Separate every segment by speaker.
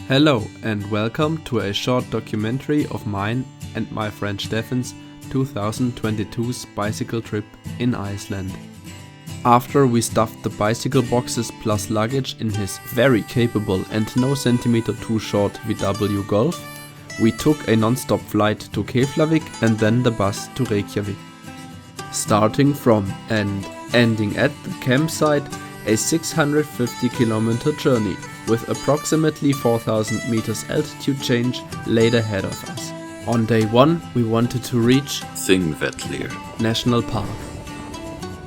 Speaker 1: Hello and welcome to a short documentary of mine and my friend Steffen's 2022's bicycle trip in Iceland. After we stuffed the bicycle boxes plus luggage in his very capable and no centimeter too short VW Golf, we took a non-stop flight to Keflavik and then the bus to Reykjavik. Starting from and ending at the campsite, a 650 kilometer journey with approximately 4000 meters altitude change laid ahead of us. On day 1 we wanted to reach
Speaker 2: Þingvellir
Speaker 1: National Park.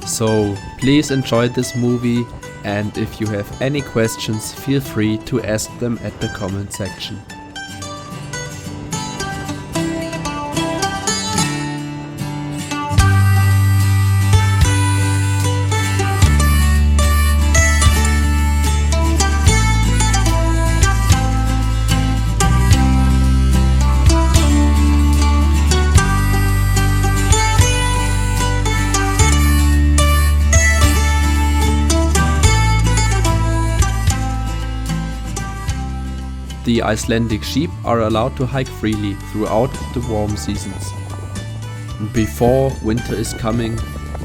Speaker 1: So please enjoy this movie, and if you have any questions, feel free to ask them at the comment section. The Icelandic sheep are allowed to hike freely throughout the warm seasons. Before winter is coming,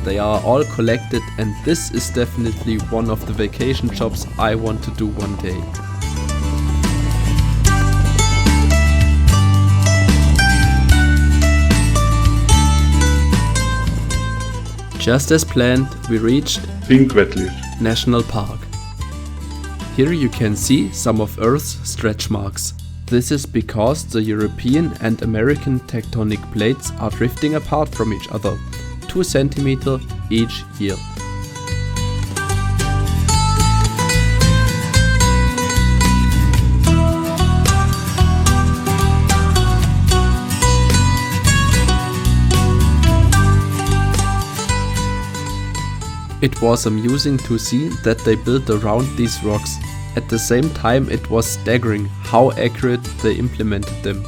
Speaker 1: they are all collected, and this is definitely one of the vacation jobs I want to do one day. Just as planned, we reached
Speaker 3: Þingvellir.
Speaker 1: National Park. Here you can see some of Earth's stretch marks. This is because the European and American tectonic plates are drifting apart from each other, 2 cm each year. It was amusing to see that they built around these rocks. At the same time, it was staggering how accurate they implemented them.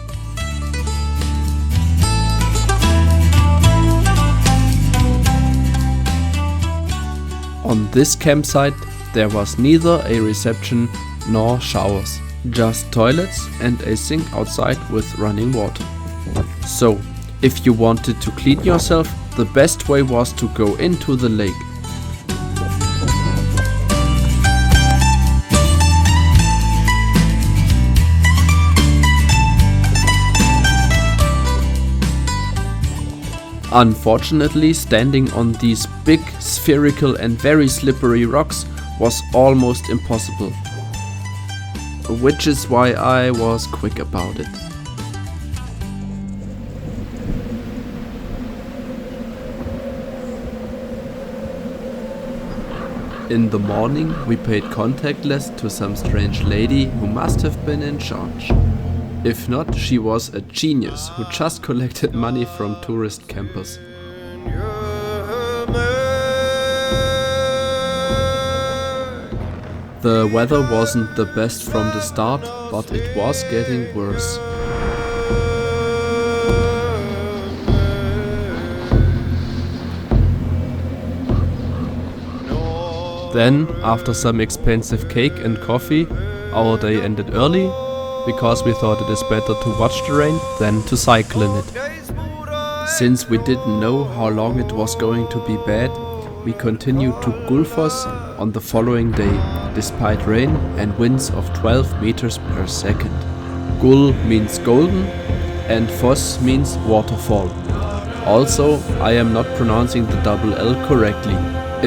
Speaker 1: On this campsite, there was neither a reception nor showers, just toilets and a sink outside with running water. So, if you wanted to clean yourself, the best way was to go into the lake. Unfortunately, standing on these big, spherical and very slippery rocks was almost impossible, which is why I was quick about it. In the morning, we paid contactless to some strange lady who must have been in charge. If not, she was a genius who just collected money from tourist campers. The weather wasn't the best from the start, but it was getting worse. Then, after some expensive cake and coffee, our day ended early, because we thought it is better to watch the rain than to cycle in it. Since we didn't know how long it was going to be bad, we continued to Gullfoss on the following day, despite rain and winds of 12 meters per second. Gull means golden and Foss means waterfall. Also, I am not pronouncing the double L correctly.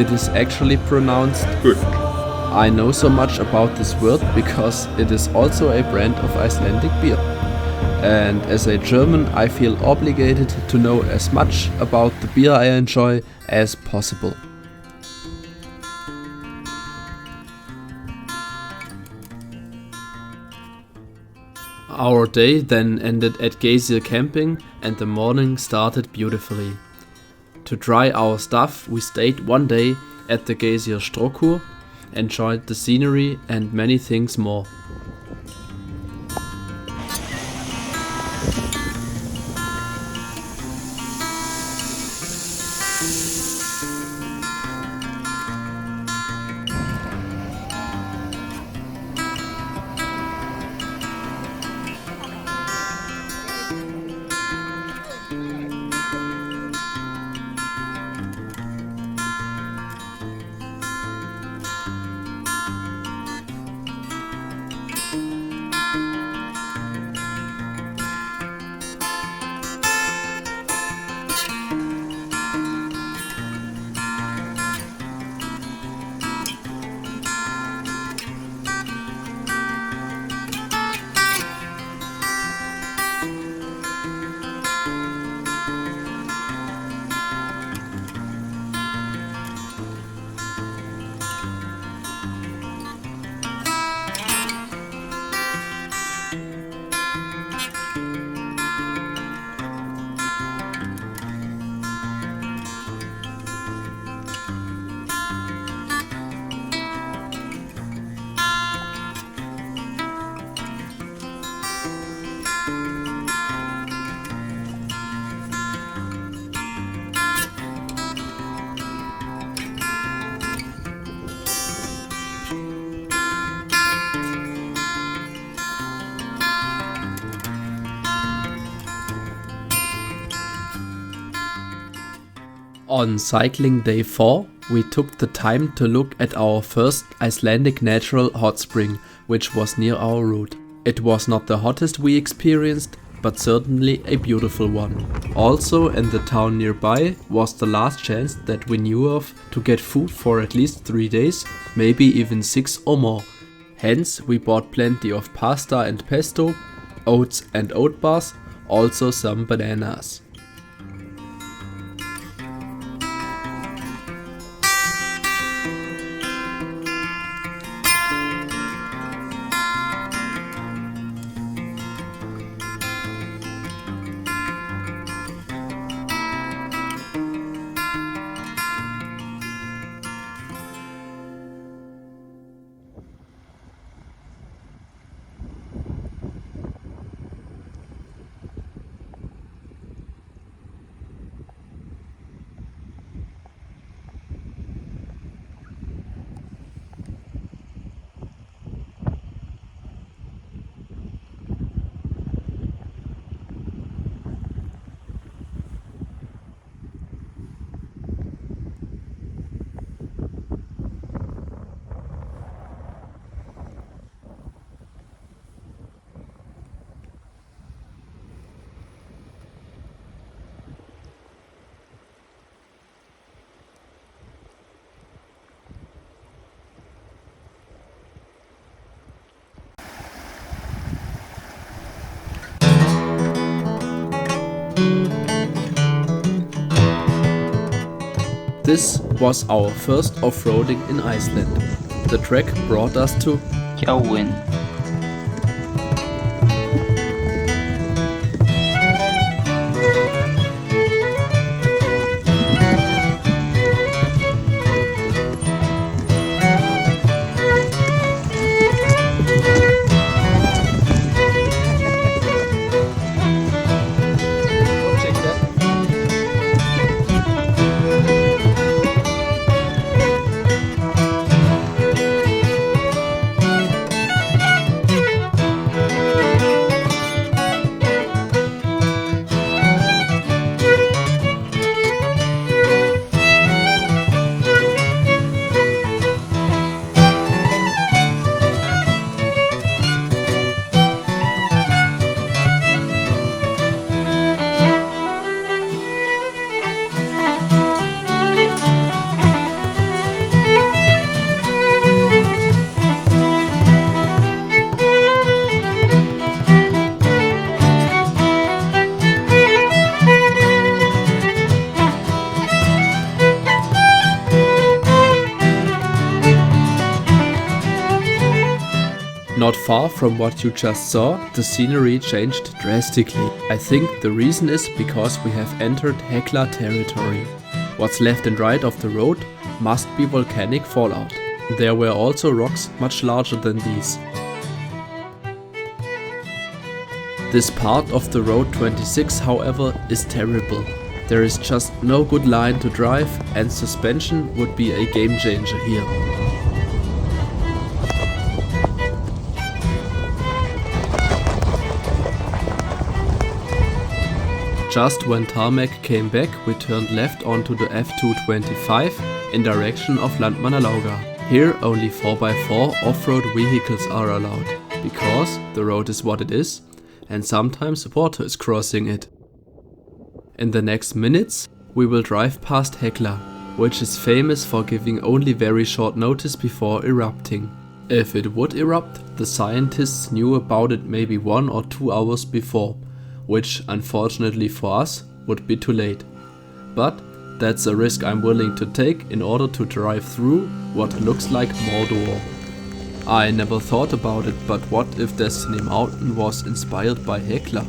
Speaker 1: It is actually pronounced
Speaker 3: Good.
Speaker 1: I know so much about this word because it is also a brand of Icelandic beer. And as a German, I feel obligated to know as much about the beer I enjoy as possible. Our day then ended at Geysir camping and the morning started beautifully. To dry our stuff, we stayed one day at the Geysir Stokkur, enjoyed the scenery and many things more. On cycling day 4, we took the time to look at our first Icelandic natural hot spring, which was near our route. It was not the hottest we experienced, but certainly a beautiful one. Also in the town nearby was the last chance that we knew of to get food for at least 3 days, maybe even 6 or more. Hence we bought plenty of pasta and pesto, oats and oat bars, also some bananas. This was our first off-roading in Iceland. The trek brought us to
Speaker 2: Kjóin.
Speaker 1: Not far from what you just saw, the scenery changed drastically. I think the reason is because we have entered Hekla territory. What's left and right of the road must be volcanic fallout. There were also rocks much larger than these. This part of the road 26, however, is terrible. There is just no good line to drive, and suspension would be a game changer here. Just when tarmac came back, we turned left onto the F225 in direction of Landmannalaugar. Here only 4x4 off-road vehicles are allowed, because the road is what it is, and sometimes water is crossing it. In the next minutes, we will drive past Hekla, which is famous for giving only very short notice before erupting. If it would erupt, the scientists knew about it maybe 1 or 2 hours before, which unfortunately for us would be too late. But that's a risk I'm willing to take in order to drive through what looks like Mordor. I never thought about it, but what if Destiny Mountain was inspired by Hekla?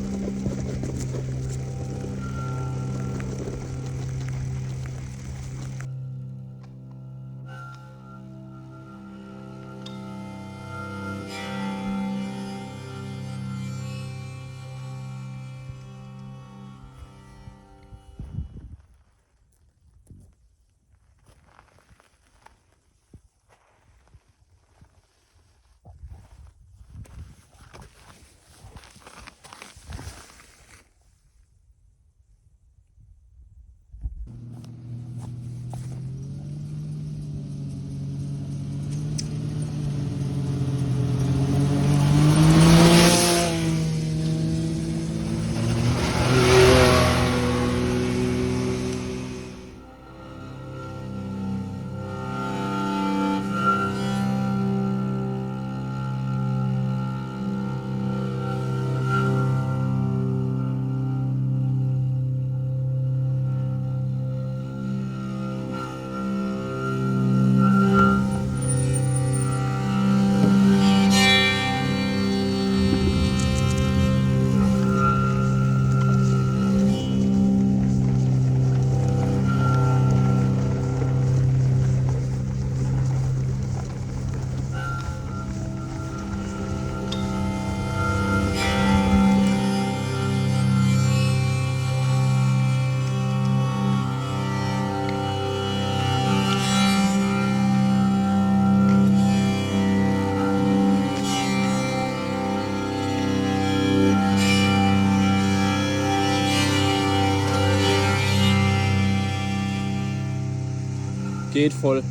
Speaker 1: geht voll.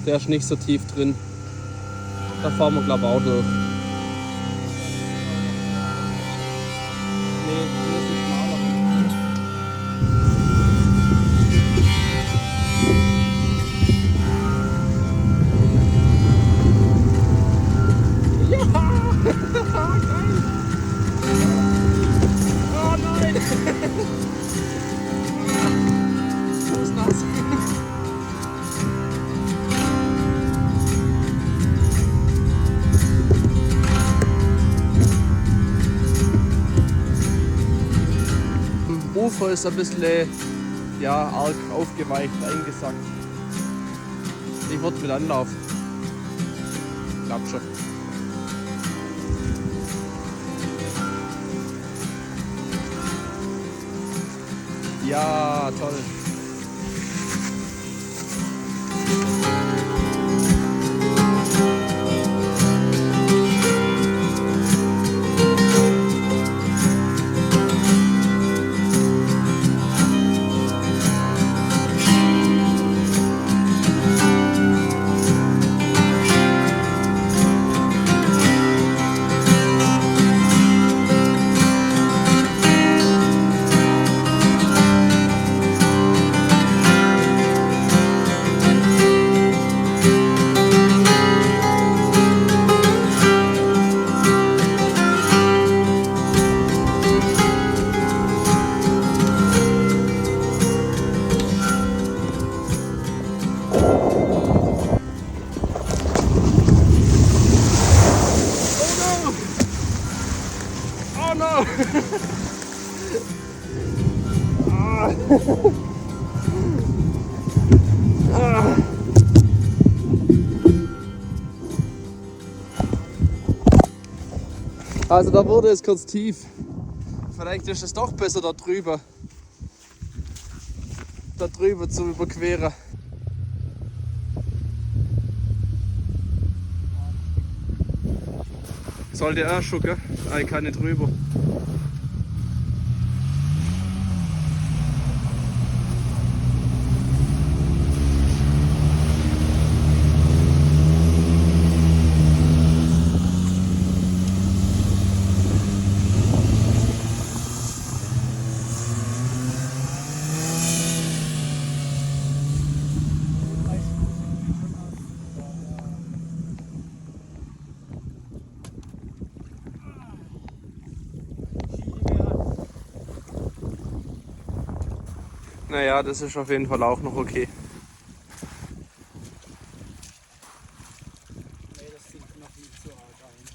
Speaker 1: Der ist nicht so tief drin. Da fahren wir glaube ich auch durch. Nee, hier ist ein schmaler. Oh nein! Das ist nass. Ufer ist ein bisschen ja, arg aufgeweicht, eingesackt. Ich würde mit anlaufen. Klappt schon. Ja, toll. Oh no! Also da wurde es kurz tief. Vielleicht ist es doch besser da drüber zu überqueren. Sollte er schon, gell? Ich kann nicht drüber. Naja, das ist auf jeden Fall auch noch okay.
Speaker 2: Nee, das sieht noch nicht so arg ein.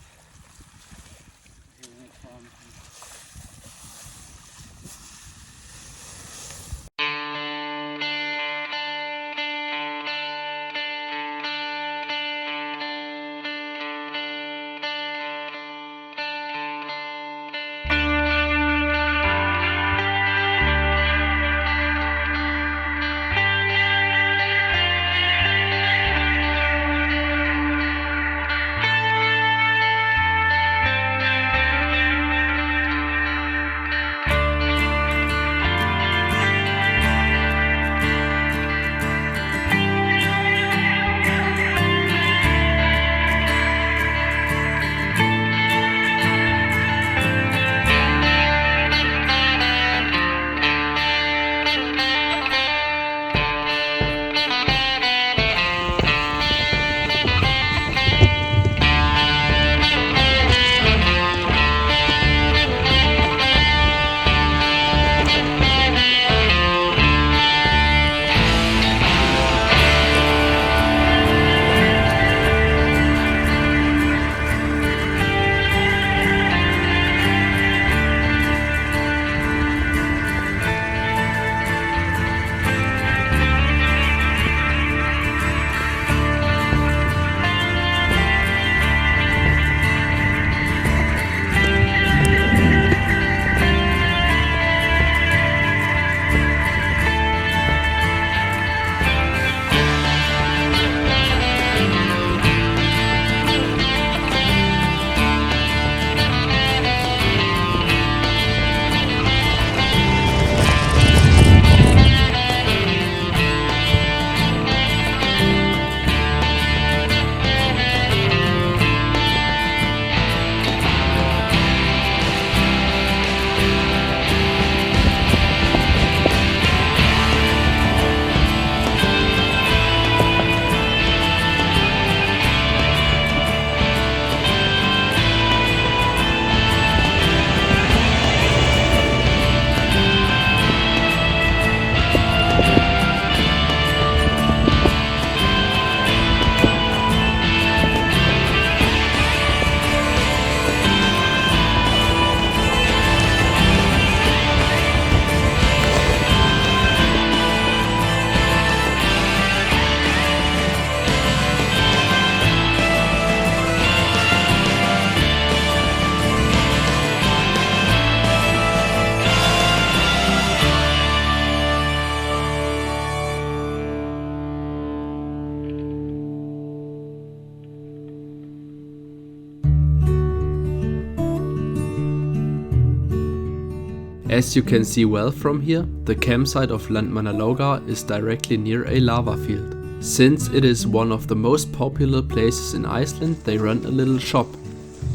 Speaker 1: As you can see well from here, the campsite of Landmannalaugar is directly near a lava field. Since it is one of the most popular places in Iceland, they run a little shop,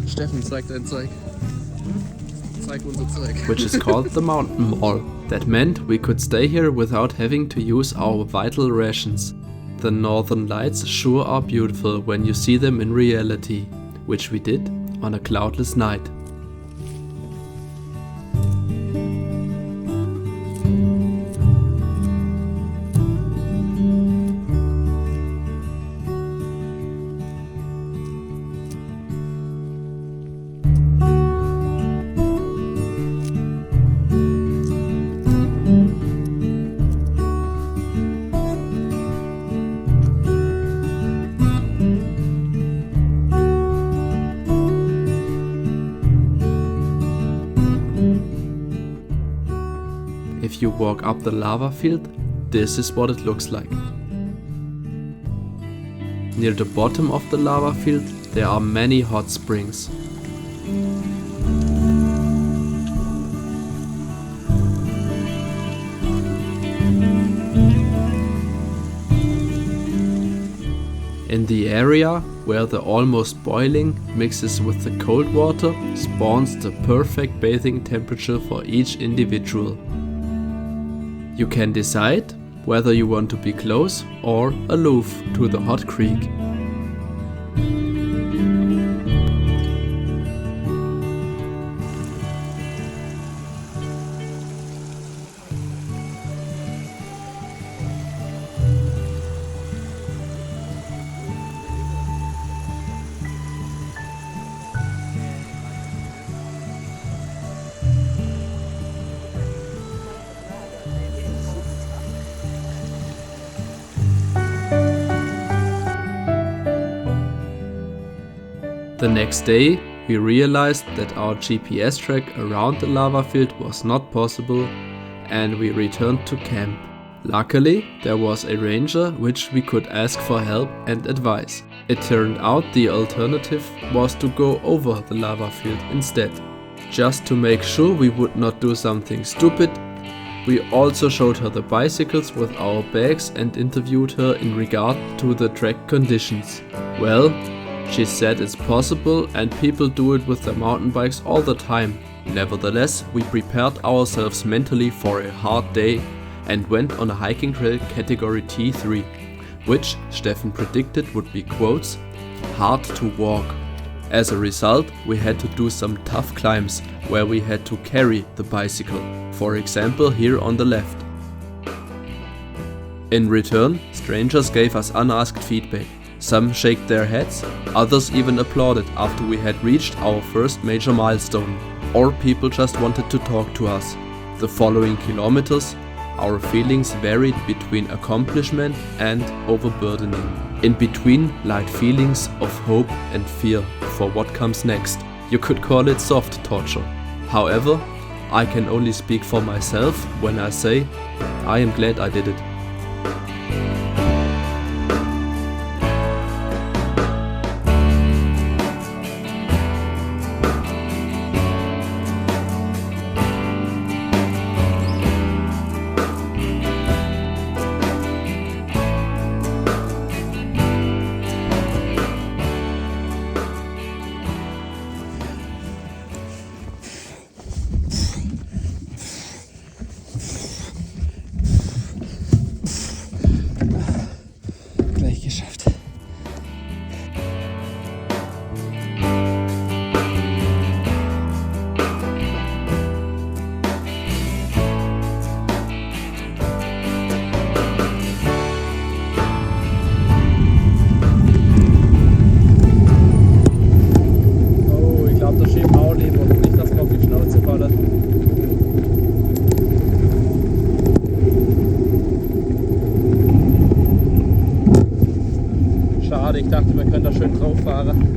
Speaker 2: Steffen, zeig dein Zeug. Zeig unser Zeug.
Speaker 1: which is called the Mountain Mall. That meant we could stay here without having to use our vital rations. The northern lights sure are beautiful when you see them in reality, which we did on a cloudless night. If you walk up the lava field, this is what it looks like. Near the bottom of the lava field, there are many hot springs. In the area where the almost boiling mixes with the cold water spawns the perfect bathing temperature for each individual. You can decide whether you want to be close or aloof to the hot creek. The next day, we realized that our GPS track around the lava field was not possible and we returned to camp. Luckily, there was a ranger which we could ask for help and advice. It turned out the alternative was to go over the lava field instead. Just to make sure we would not do something stupid, we also showed her the bicycles with our bags and interviewed her in regard to the track conditions. Well, she said it's possible and people do it with their mountain bikes all the time. Nevertheless, we prepared ourselves mentally for a hard day and went on a hiking trail category T3, which Steffen predicted would be quotes, hard to walk. As a result, we had to do some tough climbs where we had to carry the bicycle, for example here on the left. In return, strangers gave us unasked feedback. Some shook their heads, others even applauded after we had reached our first major milestone, or people just wanted to talk to us. The following kilometers, our feelings varied between accomplishment and overburdening. In between lied feelings of hope and fear for what comes next. You could call it soft torture. However, I can only speak for myself when I say I am glad I did it.
Speaker 2: Gleich geschafft. Oh, ich glaube, da steht Maulleber. Nicht, dass wir auf die Schnauze fallen. Schade, ich dachte, wir können da schön drauf fahren.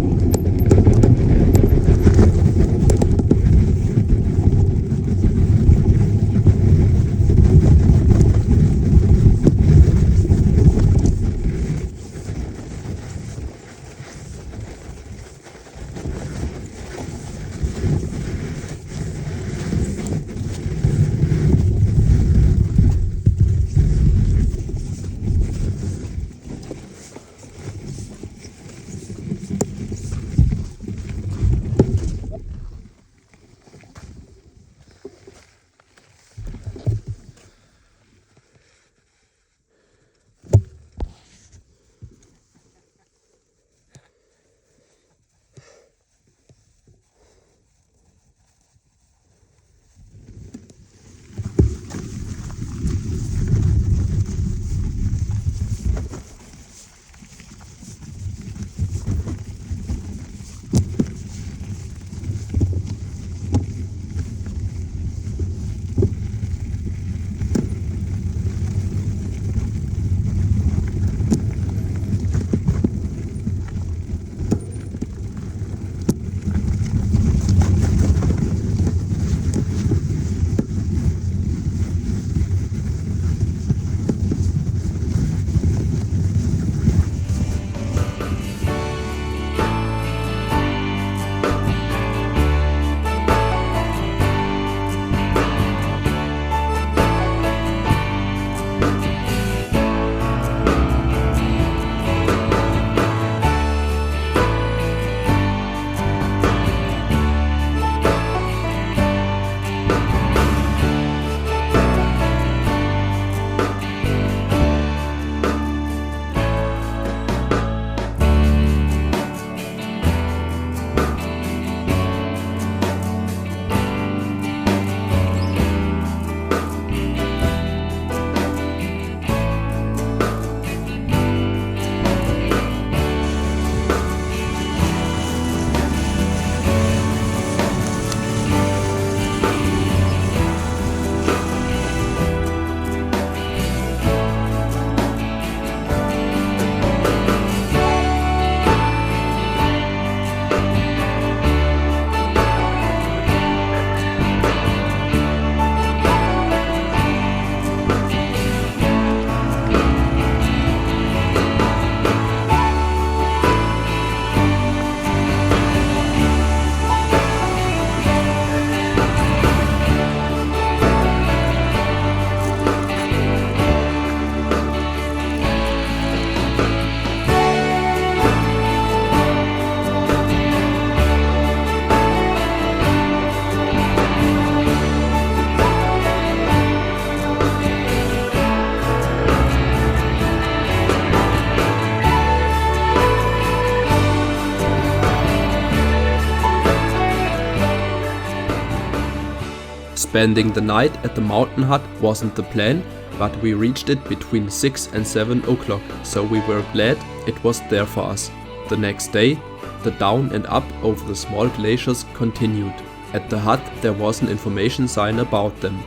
Speaker 1: Spending the night at the mountain hut wasn't the plan, but we reached it between 6 and 7 o'clock, so we were glad it was there for us. The next day, the down and up over the small glaciers continued. At the hut there was an information sign about them.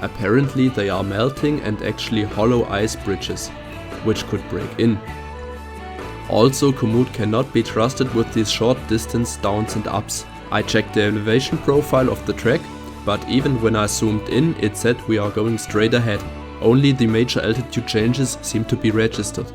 Speaker 1: Apparently they are melting and actually hollow ice bridges, which could break in. Also, Komoot cannot be trusted with these short distance downs and ups. I checked the elevation profile of the track, but even when I zoomed in it said we are going straight ahead. Only the major altitude changes seem to be registered.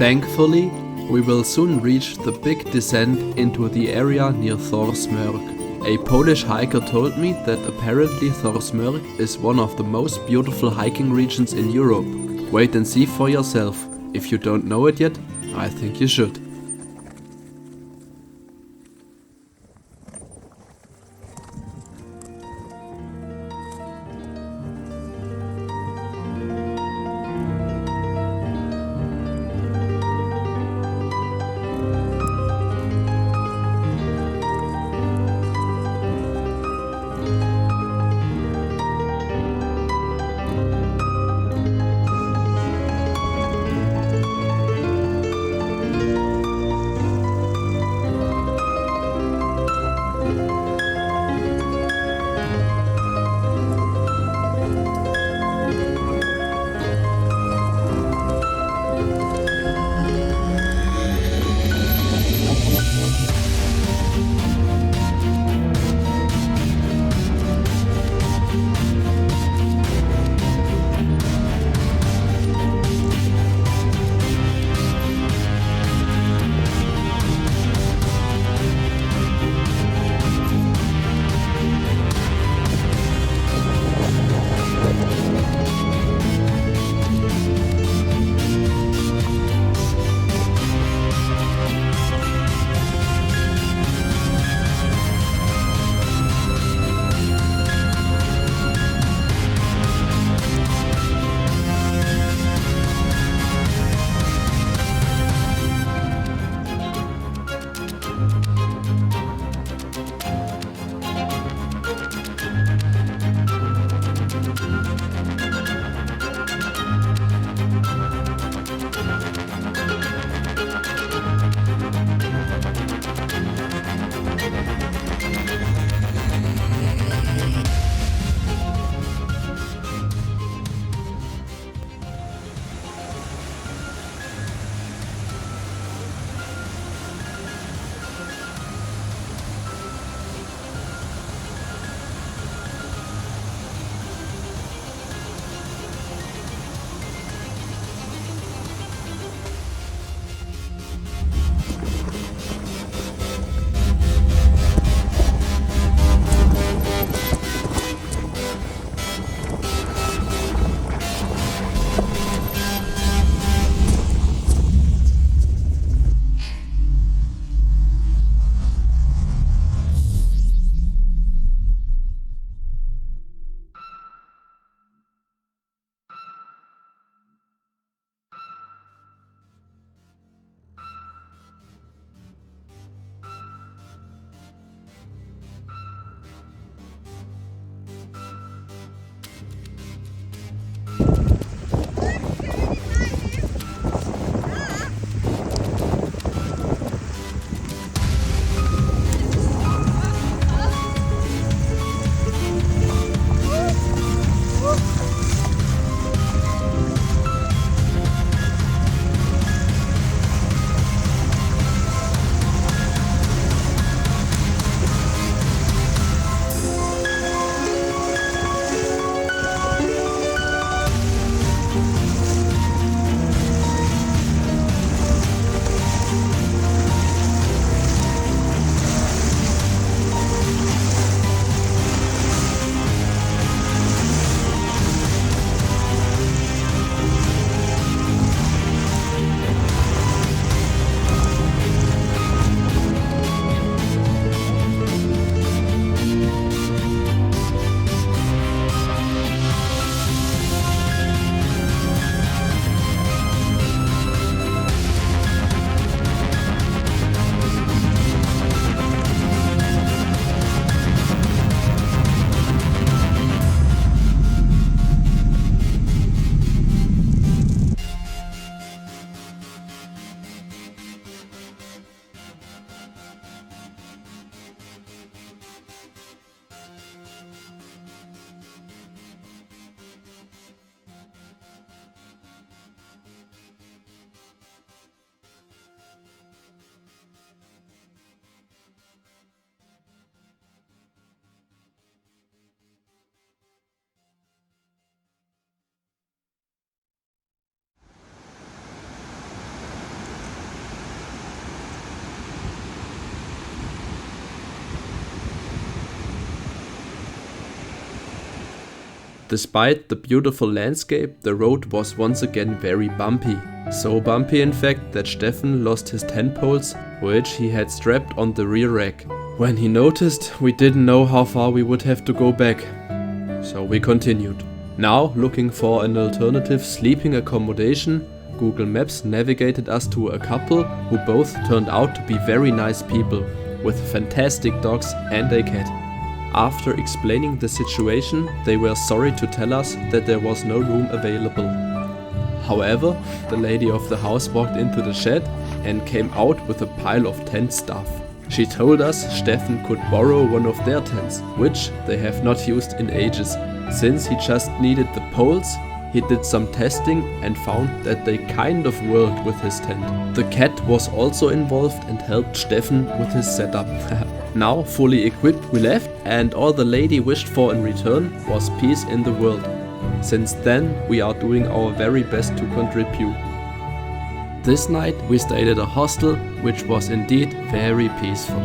Speaker 1: Thankfully, we will soon reach the big descent into the area near Thorsmørk. A Polish hiker told me that apparently Thorsmørk is one of the most beautiful hiking regions in Europe. Wait and see for yourself. If you don't know it yet, I think you should. Despite the beautiful landscape, the road was once again very bumpy. So bumpy in fact that Steffen lost his tent poles, which he had strapped on the rear rack. When he noticed, we didn't know how far we would have to go back. So we continued. Now, looking for an alternative sleeping accommodation, Google Maps navigated us to a couple who both turned out to be very nice people, with fantastic dogs and a cat. After explaining the situation, they were sorry to tell us that there was no room available. However, the lady of the house walked into the shed and came out with a pile of tent stuff. She told us Steffen could borrow one of their tents, which they have not used in ages. Since he just needed the poles, he did some testing and found that they kind of worked with his tent. The cat was also involved and helped Steffen with his setup. Now, fully equipped, we left, and all the lady wished for in return was peace in the world. Since then, we are doing our very best to contribute. This night we stayed at a hostel, which was indeed very peaceful.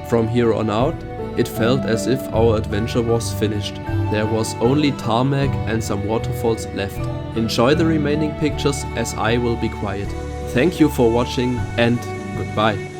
Speaker 1: From here on out, it felt as if our adventure was finished. There was only tarmac and some waterfalls left. Enjoy the remaining pictures as I will be quiet. Thank you for watching and goodbye.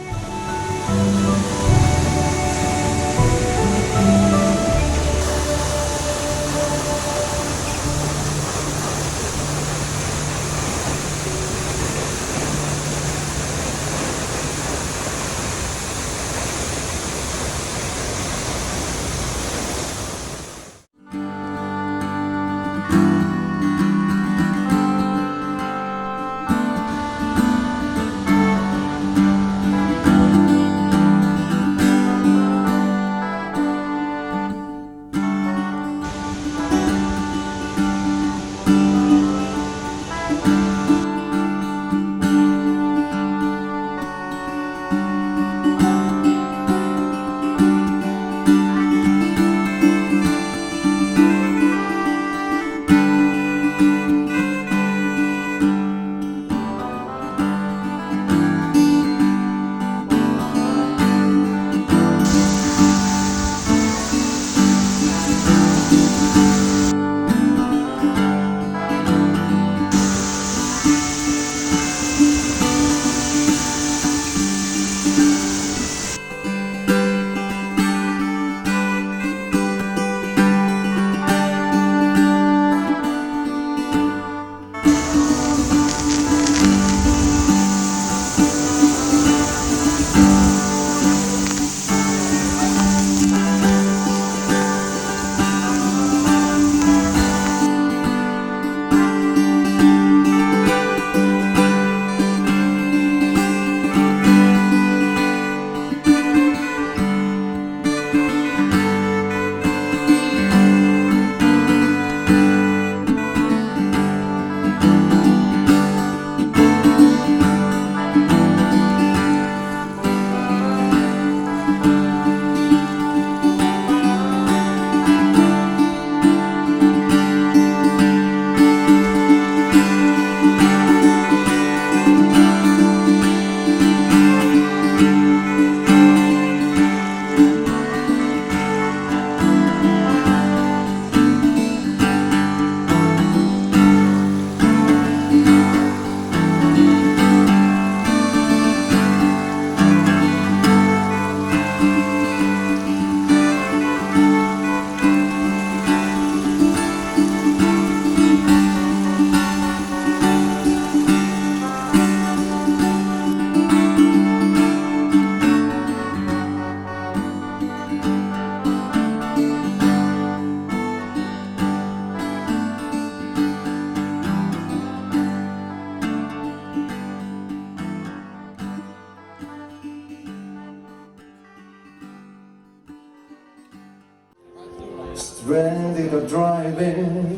Speaker 3: Stranded or driving,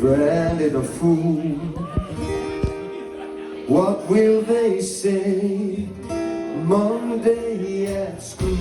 Speaker 3: branded a fool. What will they say Monday at school?